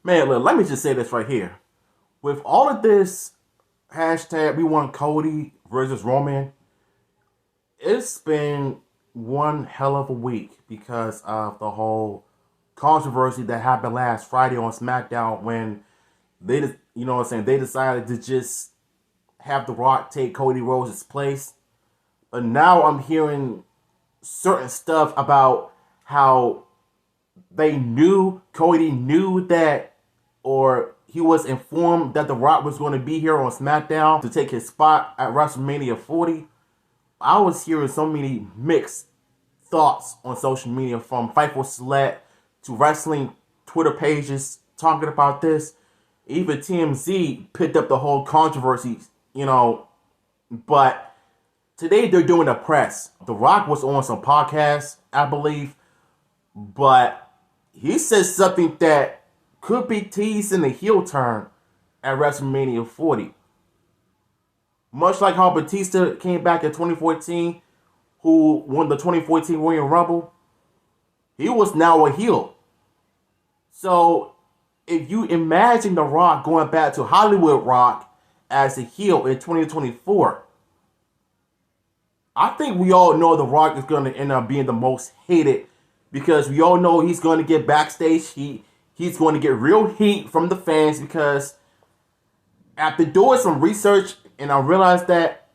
Man, look, let me just say this right here. With all of this hashtag we want Cody versus Roman, it's been one hell of a week because of the whole controversy that happened last Friday on SmackDown when they decided to just have The Rock take Cody Rhodes' place. But now I'm hearing certain stuff about how Cody knew that, or he was informed that The Rock was going to be here on SmackDown to take his spot at WrestleMania 40. I was hearing so many mixed thoughts on social media from Fightful Select to wrestling Twitter pages talking about this. Even TMZ picked up the whole controversy, but today they're doing a press. The Rock was on some podcasts, I believe, but he says something that could be teasing a heel turn at WrestleMania 40. Much like how Batista came back in 2014, who won the 2014 Royal Rumble, he was now a heel. So if you imagine The Rock going back to Hollywood Rock as a heel in 2024, I think we all know The Rock is going to end up being the most hated because we all know he's going to get backstage heat. He's going to get real heat from the fans because after doing some research, and I realized that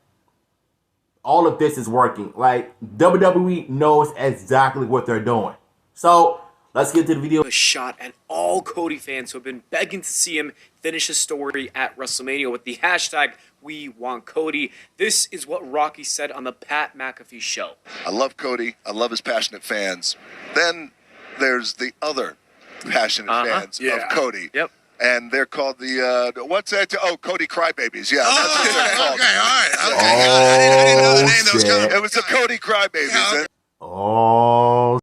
all of this is working. Like, WWE knows exactly what they're doing. So, let's get to the video. A shot at all Cody fans who have been begging to see him finish his story at WrestleMania with the hashtag We Want Cody. This is what Rocky said on the Pat McAfee show. I love Cody. I love his passionate fans. Then there's the other passionate fans of Cody. Yep. And they're called the, what's that? Oh, Cody Crybabies. Yeah, that's what they're called. Okay, all right. Okay. I didn't know the name that was coming. It was the Cody Crybabies. Oh,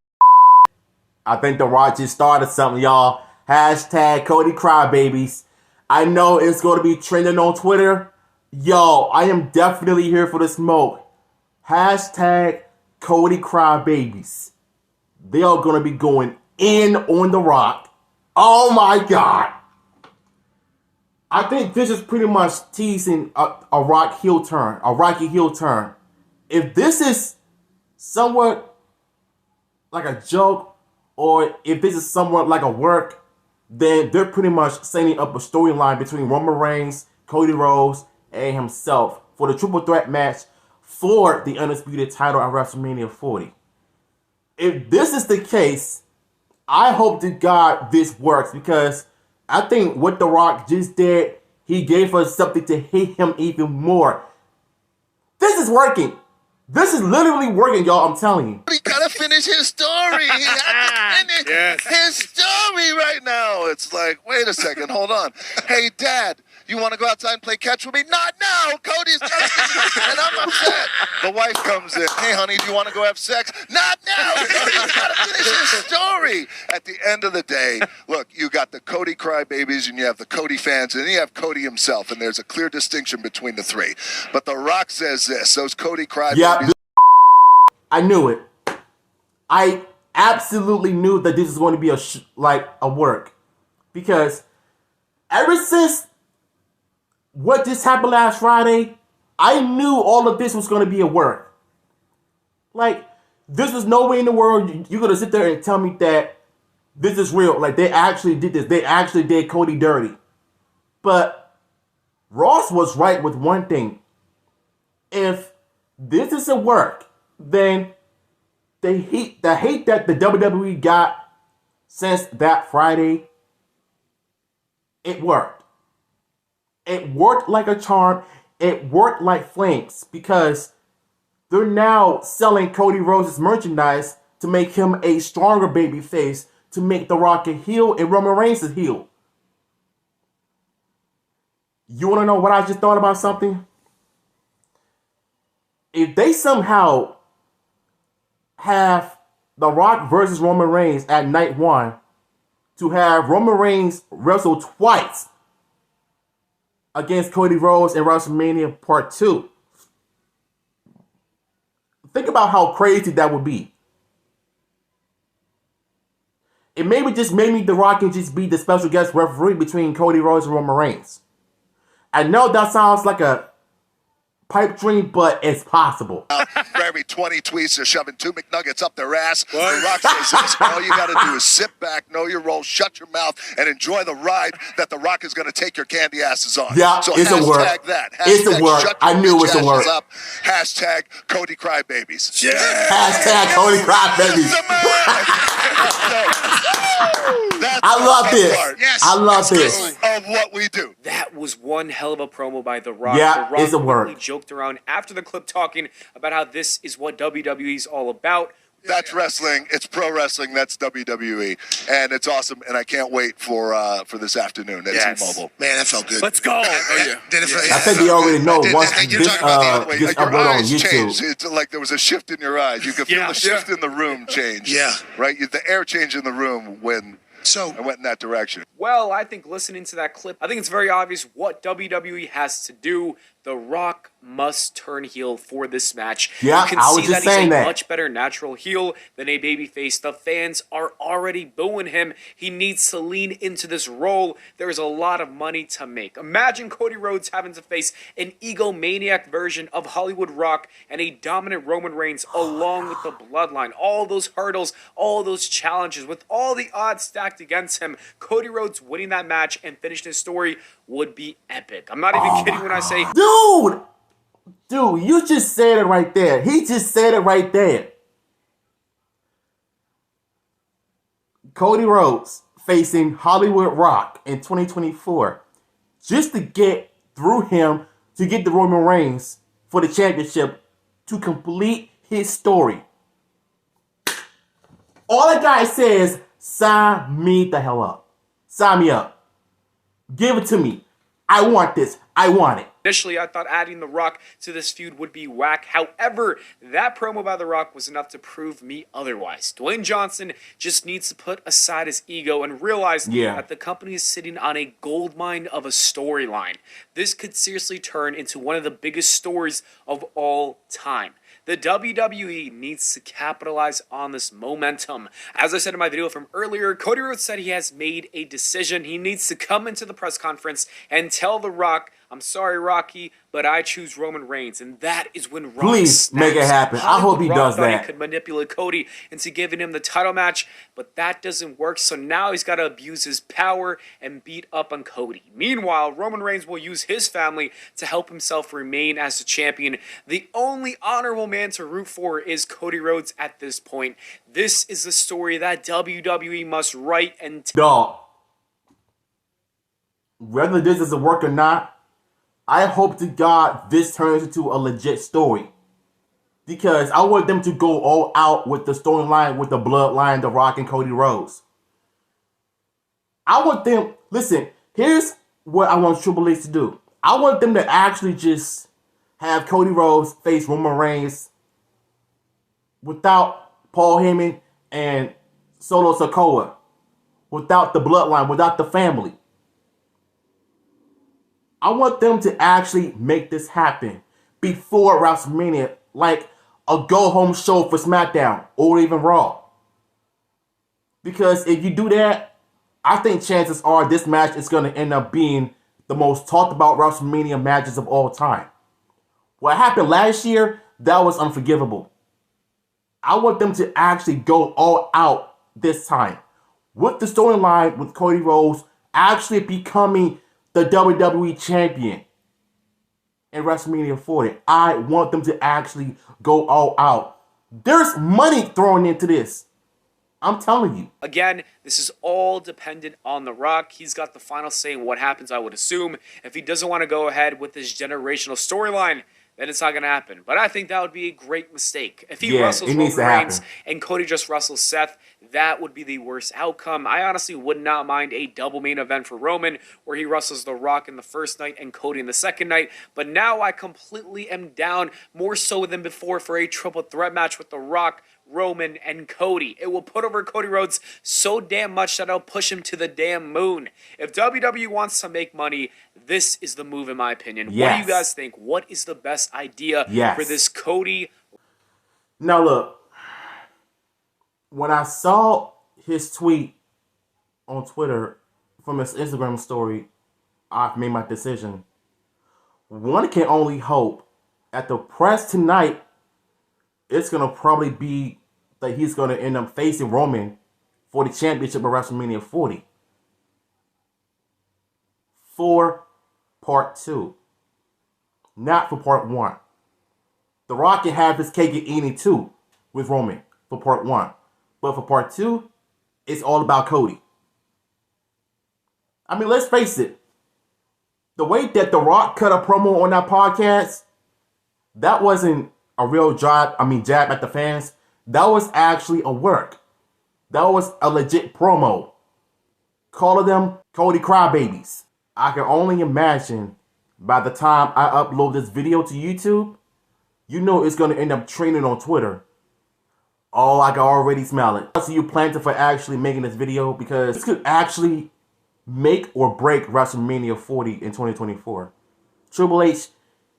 I think The Rock just started something, y'all. Hashtag Cody Crybabies. I know it's going to be trending on Twitter. Yo, I am definitely here for the smoke. Hashtag Cody Crybabies. They are going to be going in on The Rock. Oh my God. I think this is pretty much teasing a Rock heel turn, a Rocky heel turn. If this is somewhat like a joke, or if this is somewhat like a work, then they're pretty much setting up a storyline between Roman Reigns, Cody Rhodes, and himself for the triple threat match for the undisputed title at WrestleMania 40. If this is the case, I hope to God this works because I think what The Rock just did, he gave us something to hate him even more. This is working. This is literally working, y'all. I'm telling you. He gotta finish his story. He had to finish his story right now. It's like, wait a second, hold on. Hey, Dad, you want to go outside and play catch with me? Not now. Cody's got to finish, and I'm upset. The wife comes in. Hey, honey, do you want to go have sex? Not now. Cody's got to finish his story. At the end of the day, look, you got the Cody crybabies, and you have the Cody fans, and then you have Cody himself, and there's a clear distinction between the three. But The Rock says this: those Cody crybabies. Yeah. I knew it. I absolutely knew that this was going to be a work. Because ever since what just happened last Friday, I knew all of this was going to be a work. Like, this was no way in the world you're going to sit there and tell me that this is real. Like, they actually did this. They actually did Cody dirty. But Ross was right with one thing. If this is a work, then the hate that the WWE got since that Friday, it worked. It worked like a charm. It worked like flames because they're now selling Cody Rhodes' merchandise to make him a stronger babyface, to make The Rock a heel and Roman Reigns a heel. You want to know what I just thought about something? If they somehow have The Rock versus Roman Reigns at night one, to have Roman Reigns wrestle twice against Cody Rhodes in WrestleMania Part 2, think about how crazy that would be. it maybe just maybe The Rock can just be the special guest referee between Cody Rhodes and Roman Reigns. I know that sounds like a pipe dream, but it's possible. For every 20 tweets, they're shoving 2 McNuggets up their ass. The Rock says this. All you got to do is sit back, know your role, shut your mouth, and enjoy the ride that The Rock is going to take your candy asses on. Yeah, so it's a word. that. It's a word. Shut I your knew it was bitch a word. asses up. Hashtag Cody Crybabies. Yeah. Hashtag Cody Crybabies. I love this. Yes, I love let's this. go. Of what we do. That was one hell of a promo by The Rock. Yeah, The Rock it's a word. quickly joked around after the clip talking about how this is what WWE's all about. That's wrestling. It's pro wrestling. That's WWE, and it's awesome. And I can't wait for this afternoon at T-Mobile. Man, that felt good. Let's go. Oh yeah. Did it feel, I think they already know once you're this talking about Wait, gets your uploaded on eyes YouTube. changed. It's like there was a shift in your eyes. You could feel the shift in the room change. Yeah. Right. The air change in the room when I went in that direction. Well, I think listening to that clip, I think it's very obvious what WWE has to do. The Rock must turn heel for this match. Yeah, you can I was see just that he's saying a that. much better natural heel than a babyface. The fans are already booing him. He needs to lean into this role. There's a lot of money to make. Imagine Cody Rhodes having to face an egomaniac version of Hollywood Rock and a dominant Roman Reigns along with the bloodline. All those hurdles, all those challenges, with all the odds stacked against him, Cody Rhodes winning that match and finishing his story would be epic. I'm not even kidding when I say... Dude, you just said it right there. He just said it right there. Cody Rhodes facing Hollywood Rock in 2024 just to get through him to get the Roman Reigns for the championship to complete his story. All that guy says, sign me the hell up. Sign me up. Give it to me. I want this. I want it. Initially, I thought adding The Rock to this feud would be whack. However, that promo by The Rock was enough to prove me otherwise. Dwayne Johnson just needs to put aside his ego and realize that the company is sitting on a goldmine of a storyline. This could seriously turn into one of the biggest stories of all time. The WWE needs to capitalize on this momentum. As I said in my video from earlier, Cody Rhodes said he has made a decision. He needs to come into the press conference and tell The Rock, I'm sorry, Rocky, but I choose Roman Reigns. And that is when Rock Please make it happen. I hope he does that. He could manipulate Cody into giving him the title match, but that doesn't work. So now he's got to abuse his power and beat up on Cody. Meanwhile, Roman Reigns will use his family to help himself remain as the champion. The only honorable man to root for is Cody Rhodes at this point. This is the story that WWE must write and tell. Whether this is a work or not, I hope to God this turns into a legit story. Because I want them to go all out with the storyline, with the bloodline, The Rock and Cody Rhodes. I want them, listen, here's what I want Triple H to do. I want them to actually just have Cody Rhodes face Roman Reigns without Paul Heyman and Solo Sikoa. Without the bloodline, without the family. I want them to actually make this happen before WrestleMania, like a go-home show for SmackDown or even Raw. Because if you do that, I think chances are this match is going to end up being the most talked about WrestleMania matches of all time. What happened last year, that was unforgivable. I want them to actually go all out this time. With the storyline with Cody Rhodes actually becoming the WWE champion in WrestleMania 40. I want them to actually go all out. There's money thrown into this. I'm telling you. Again, this is all dependent on The Rock. He's got the final say in what happens, I would assume. If he doesn't want to go ahead with this generational storyline, then it's not going to happen. But I think that would be a great mistake. If he wrestles Roman Reigns and Cody just wrestles Seth, that would be the worst outcome. I honestly would not mind a double main event for Roman where he wrestles The Rock in the first night and Cody in the second night. But now I completely am down, more so than before, for a triple threat match with The Rock, Roman, and Cody. It will put over Cody Rhodes so damn much that it'll push him to the damn moon. If WWE wants to make money, this is the move in my opinion. Yes. What do you guys think? What is the best idea for this Cody? Now look, when I saw his tweet on Twitter from his Instagram story, I've made my decision. One can only hope at the press tonight, it's going to probably be that he's going to end up facing Roman for the championship of WrestleMania 40. For part 2. Not for part 1. The Rock can have his cake and eat it too with Roman for part 1. But for part 2, it's all about Cody. I mean, let's face it. The way that The Rock cut a promo on that podcast, that wasn't a real jab at the fans. That was actually a work. That was a legit promo. Calling them Cody Crybabies. I can only imagine by the time I upload this video to YouTube, you know it's going to end up trending on Twitter. Oh, I can already smell it. So you planted for actually making this video because this could actually make or break WrestleMania 40 in 2024. Triple H,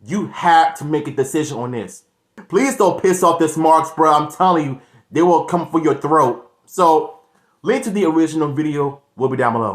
you had to make a decision on this. Please don't piss off the Smarks, bro. I'm telling you, they will come for your throat. So, link to the original video will be down below.